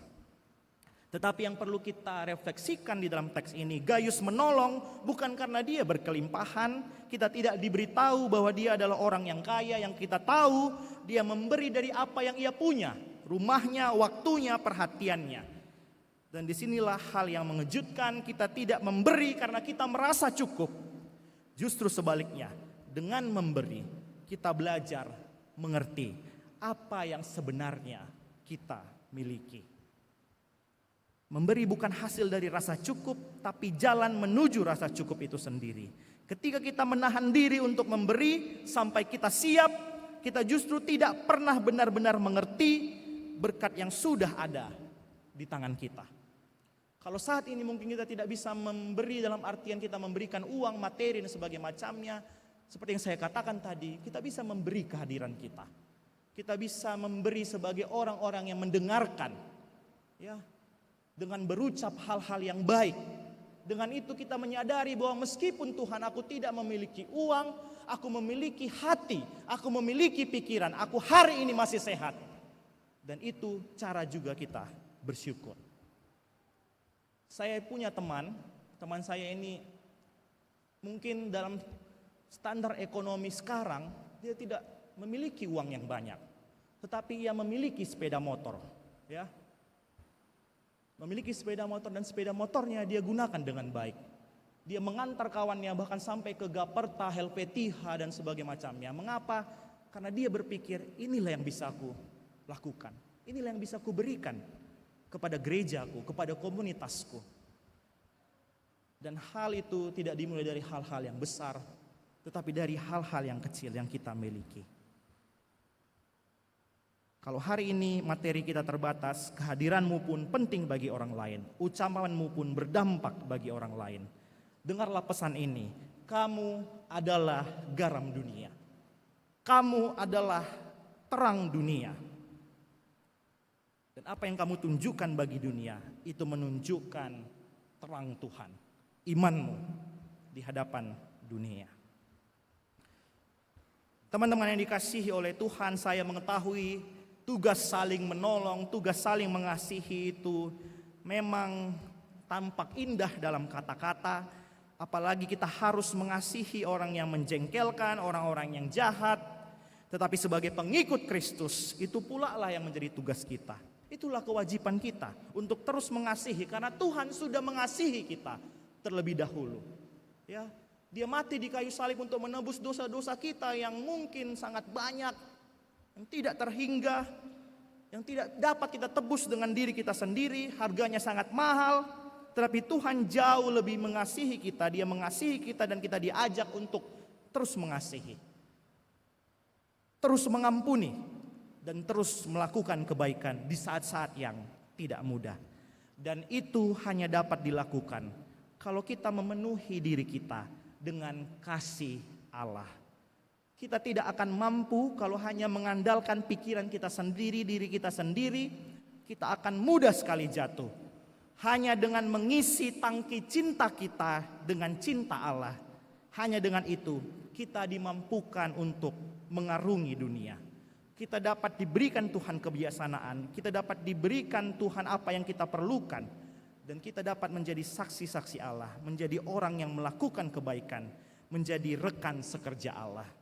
S3: Tetapi yang perlu kita refleksikan di dalam teks ini, Gaius menolong bukan karena dia berkelimpahan. Kita tidak diberitahu bahwa dia adalah orang yang kaya. Yang kita tahu dia memberi dari apa yang ia punya, rumahnya, waktunya, perhatiannya. Dan disinilah hal yang mengejutkan, kita tidak memberi karena kita merasa cukup. Justru sebaliknya, dengan memberi kita belajar mengerti apa yang sebenarnya kita miliki. Memberi bukan hasil dari rasa cukup, tapi jalan menuju rasa cukup itu sendiri. Ketika kita menahan diri untuk memberi sampai kita siap, kita justru tidak pernah benar-benar mengerti berkat yang sudah ada di tangan kita. Kalau saat ini mungkin kita tidak bisa memberi dalam artian kita memberikan uang, materi dan sebagainya macamnya. Seperti yang saya katakan tadi, kita bisa memberi kehadiran kita. Kita bisa memberi sebagai orang-orang yang mendengarkan, ya, dengan berucap hal-hal yang baik. Dengan itu kita menyadari bahwa meskipun Tuhan, aku tidak memiliki uang, aku memiliki hati, aku memiliki pikiran, aku hari ini masih sehat. Dan itu cara juga kita bersyukur. Saya punya teman saya ini mungkin dalam standar ekonomi sekarang dia tidak memiliki uang yang banyak, tetapi ia memiliki sepeda motor, ya. Memiliki sepeda motor dan sepeda motornya dia gunakan dengan baik. Dia mengantar kawannya bahkan sampai ke Gaperta, Helvetia dan sebagainya macamnya. Mengapa? Karena dia berpikir inilah yang bisa aku lakukan. Inilah yang bisa aku berikan kepada gerejaku, kepada komunitasku. Dan hal itu tidak dimulai dari hal-hal yang besar, tetapi dari hal-hal yang kecil yang kita miliki. Kalau hari ini materi kita terbatas, kehadiranmu pun penting bagi orang lain. Ucapanmu pun berdampak bagi orang lain. Dengarlah pesan ini, kamu adalah garam dunia. Kamu adalah terang dunia. Dan apa yang kamu tunjukkan bagi dunia, itu menunjukkan terang Tuhan. Imanmu di hadapan dunia. Teman-teman yang dikasihi oleh Tuhan, saya mengetahui tugas saling menolong, tugas saling mengasihi itu memang tampak indah dalam kata-kata. Apalagi kita harus mengasihi orang yang menjengkelkan, orang-orang yang jahat. Tetapi sebagai pengikut Kristus, itu pula lah yang menjadi tugas kita. Itulah kewajiban kita untuk terus mengasihi, karena Tuhan sudah mengasihi kita terlebih dahulu. Ya, Dia mati di kayu salib untuk menebus dosa-dosa kita yang mungkin sangat banyak, yang tidak terhingga. yang tidak dapat kita tebus dengan diri kita sendiri, harganya sangat mahal, tetapi Tuhan jauh lebih mengasihi kita. Dia mengasihi kita dan kita diajak untuk terus mengasihi, terus mengampuni, dan terus melakukan kebaikan di saat-saat yang tidak mudah. Dan itu hanya dapat dilakukan kalau kita memenuhi diri kita dengan kasih Allah. Kita tidak akan mampu kalau hanya mengandalkan pikiran kita sendiri, diri kita sendiri. Kita akan mudah sekali jatuh. Hanya dengan mengisi tangki cinta kita dengan cinta Allah. Hanya dengan itu kita dimampukan untuk mengarungi dunia. Kita dapat diberikan Tuhan kebijaksanaan. Kita dapat diberikan Tuhan apa yang kita perlukan. Dan kita dapat menjadi saksi-saksi Allah. Menjadi orang yang melakukan kebaikan. Menjadi rekan sekerja Allah.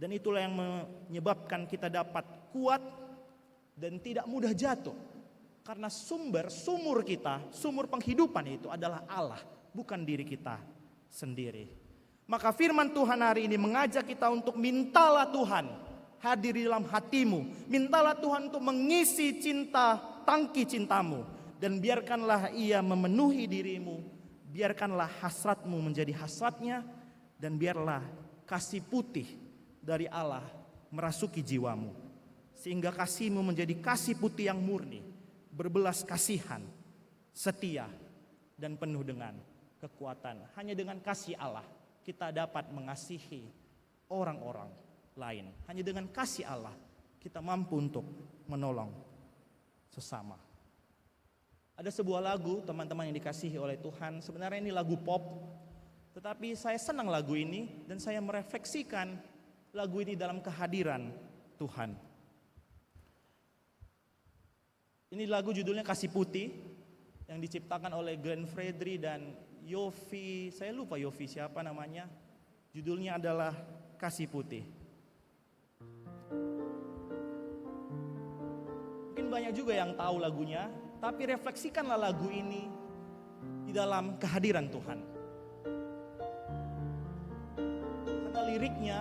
S3: Dan itulah yang menyebabkan kita dapat kuat dan tidak mudah jatuh. Karena sumur kita, sumur penghidupan itu adalah Allah, bukan diri kita sendiri. Maka firman Tuhan hari ini mengajak kita untuk mintalah Tuhan hadir di dalam hatimu. Mintalah Tuhan untuk mengisi tangki cintamu. Dan biarkanlah Ia memenuhi dirimu. Biarkanlah hasratmu menjadi hasratnya. Dan biarlah kasih putih dari Allah merasuki jiwamu, sehingga kasihmu menjadi kasih putih yang murni, berbelas kasihan, setia, dan penuh dengan kekuatan. Hanya dengan kasih Allah kita dapat mengasihi orang-orang lain. Hanya dengan kasih Allah kita mampu untuk menolong sesama. Ada sebuah lagu teman-teman yang dikasihi oleh Tuhan. Sebenarnya ini lagu pop, tetapi saya senang lagu ini dan saya merefleksikan lagu ini dalam kehadiran Tuhan. Ini lagu judulnya Kasih Putih yang diciptakan oleh Glenn Fredly dan Yofi. Saya lupa Yofi siapa namanya. Judulnya adalah Kasih Putih. Mungkin banyak juga yang tahu lagunya, tapi refleksikanlah lagu ini di dalam kehadiran Tuhan. Karena liriknya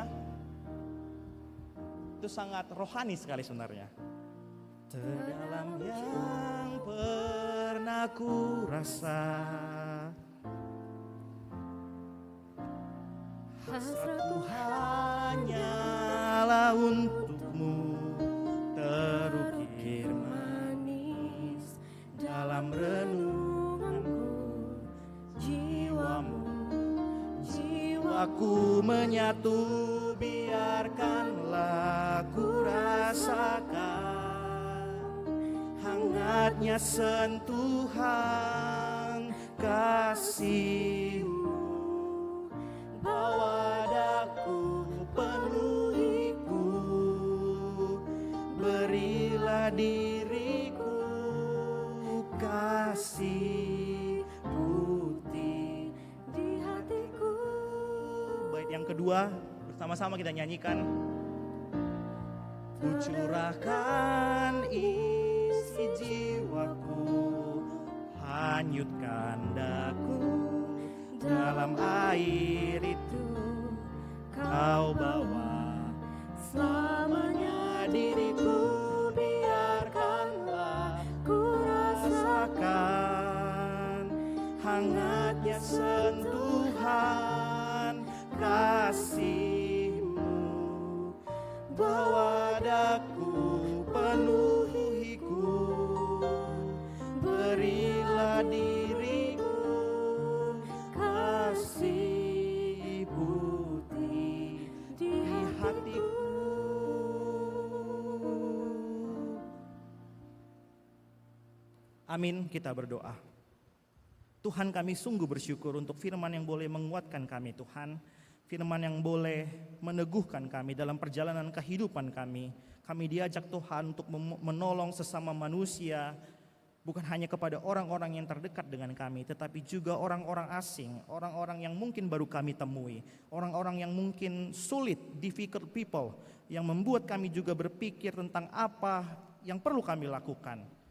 S3: itu sangat rohani sekali sebenarnya. Terdalam yang pernah ku rasa, hasratku hanyalah untukmu, terukir manis dalam renunganku. Jiwaku menyatu, biarkanlah ku rasakan hangatnya sentuhan kasih-Mu. Bawa daku, penuhiku, berilah diriku kasih putih di hatiku. Bait yang kedua sama-sama kita nyanyikan. Ku curahkan isi jiwaku, hanyutkan daku dalam air itu. Kau bawa selamanya diriku, biarkanlah ku rasakan hangatnya sentuhan kasih-Mu. Bawa daku, penuhiku, berilah diriku kasih putih di hatiku. Amin, kita berdoa. Tuhan, kami sungguh bersyukur untuk firman yang boleh menguatkan kami Tuhan. Firman yang boleh meneguhkan kami dalam perjalanan kehidupan kami. Kami diajak Tuhan untuk menolong sesama manusia, bukan hanya kepada orang-orang yang terdekat dengan kami, tetapi juga orang-orang asing, orang-orang yang mungkin baru kami temui, orang-orang yang mungkin sulit, difficult people, yang membuat kami juga berpikir tentang apa yang perlu kami lakukan.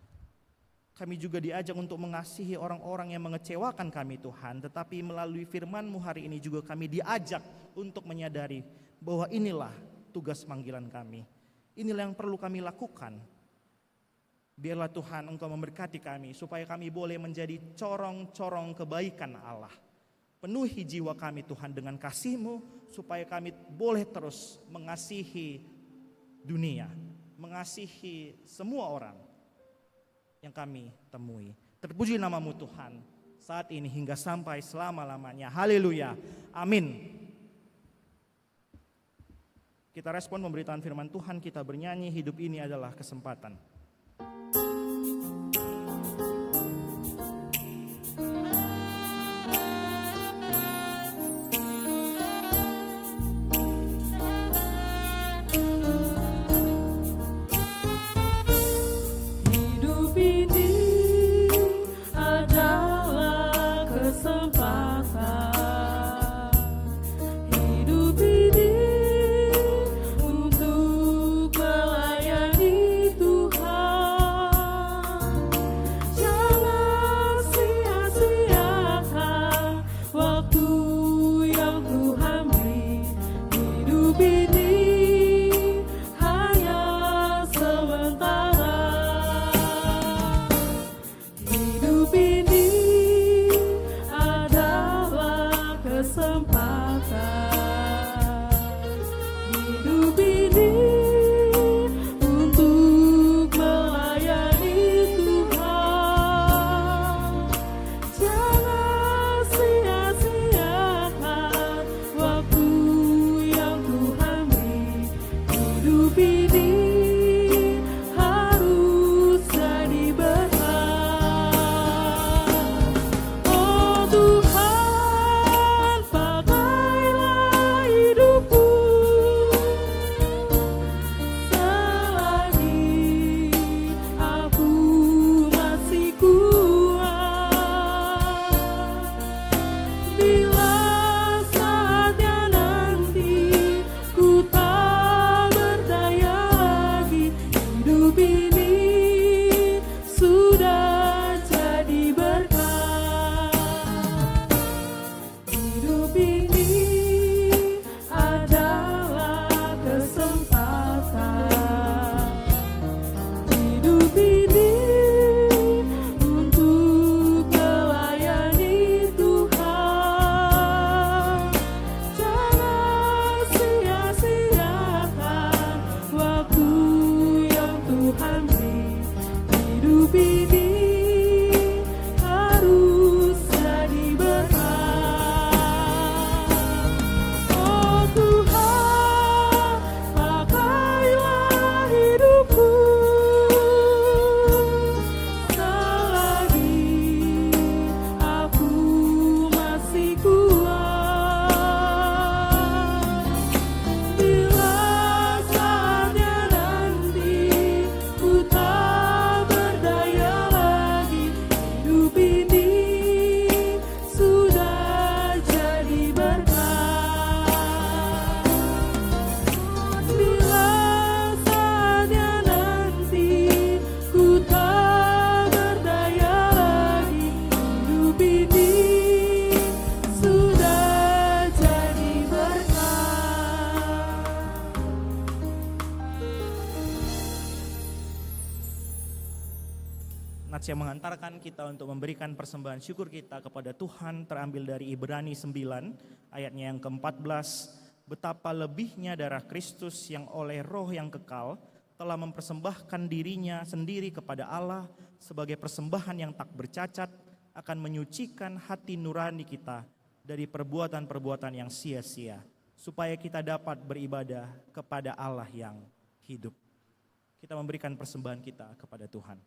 S3: Kami juga diajak untuk mengasihi orang-orang yang mengecewakan kami Tuhan. Tetapi melalui firman-Mu hari ini juga kami diajak untuk menyadari bahwa inilah tugas panggilan kami. Inilah yang perlu kami lakukan. Biarlah Tuhan Engkau memberkati kami supaya kami boleh menjadi corong-corong kebaikan Allah. Penuhi jiwa kami Tuhan dengan kasih-Mu supaya kami boleh terus mengasihi dunia, mengasihi semua orang yang kami temui. Terpuji nama-Mu Tuhan saat ini hingga sampai selama-lamanya. Haleluya. Amin. Kita respon pemberitaan firman Tuhan, kita bernyanyi hidup ini adalah kesempatan. Nats yang mengantarkan kita untuk memberikan persembahan syukur kita kepada Tuhan terambil dari Ibrani 9 ayatnya yang ke-14. Betapa lebihnya darah Kristus yang oleh roh yang kekal telah mempersembahkan dirinya sendiri kepada Allah sebagai persembahan yang tak bercacat, akan menyucikan hati nurani kita dari perbuatan-perbuatan yang sia-sia, supaya kita dapat beribadah kepada Allah yang hidup. Kita memberikan persembahan kita kepada Tuhan.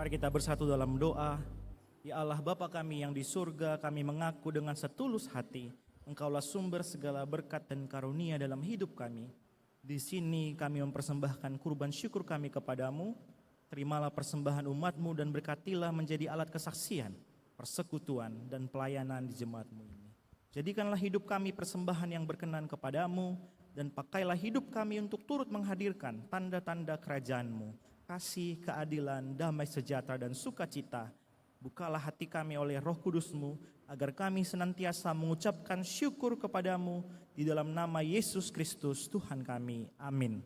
S3: Mari kita bersatu dalam doa. Ya Allah Bapa kami yang di surga, kami mengaku dengan setulus hati, Engkaulah sumber segala berkat dan karunia dalam hidup kami. Di sini kami mempersembahkan kurban syukur kami kepadamu. Terimalah persembahan umat-Mu dan berkatilah menjadi alat kesaksian, persekutuan, dan pelayanan di jemaat-Mu ini. Jadikanlah hidup kami persembahan yang berkenan kepadamu, dan pakailah hidup kami untuk turut menghadirkan tanda-tanda kerajaan-Mu, kasih, keadilan, damai sejahtera, dan sukacita. Bukalah hati kami oleh Roh Kudus-Mu, agar kami senantiasa mengucapkan syukur kepadamu di dalam nama Yesus Kristus Tuhan kami. Amin.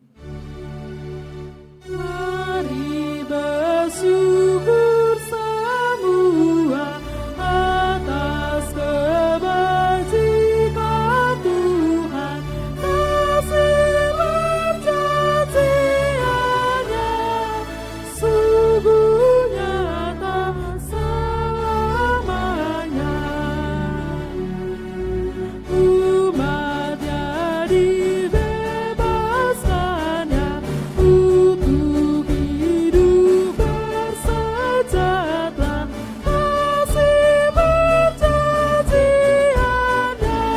S2: Mari bersyukur semua atas kebajikan Tuhan, kasih perjanjiannya sungguh nyata selamanya. Umatnya dibebaskannya untuk hidup bersejahtera, kasih perjanjiannya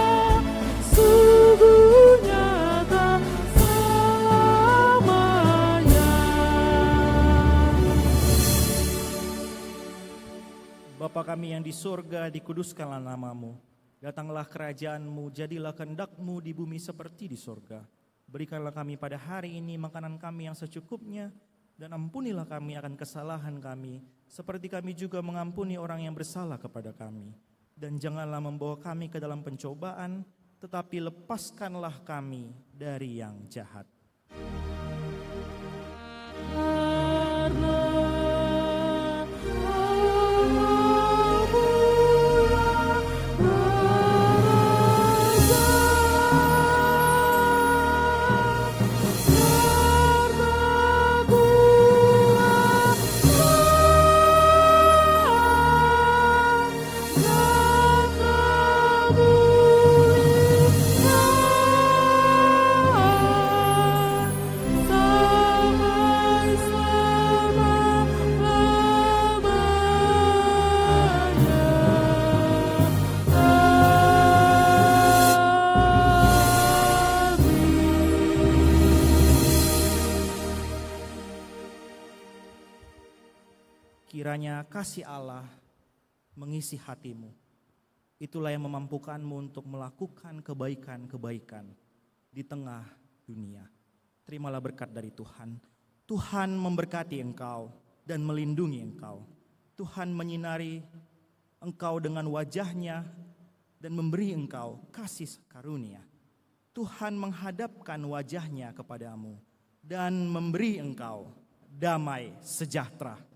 S2: sungguh nyata selamanya.
S3: Bapa kami yang di surga, dikuduskanlah namamu. Datanglah kerajaan-Mu, jadilah kehendak-Mu di bumi seperti di surga. Berikanlah kami pada hari ini makanan kami yang secukupnya, dan ampunilah kami akan kesalahan kami, seperti kami juga mengampuni orang yang bersalah kepada kami. Dan janganlah membawa kami ke dalam pencobaan, tetapi lepaskanlah kami dari yang jahat. Kiranya kasih Allah mengisi hatimu. Itulah yang memampukanmu untuk melakukan kebaikan-kebaikan di tengah dunia. Terimalah berkat dari Tuhan. Tuhan memberkati engkau dan melindungi engkau. Tuhan menyinari engkau dengan wajah-Nya dan memberi engkau kasih karunia. Tuhan menghadapkan wajah-Nya kepadamu dan memberi engkau damai sejahtera.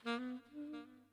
S2: Thank you.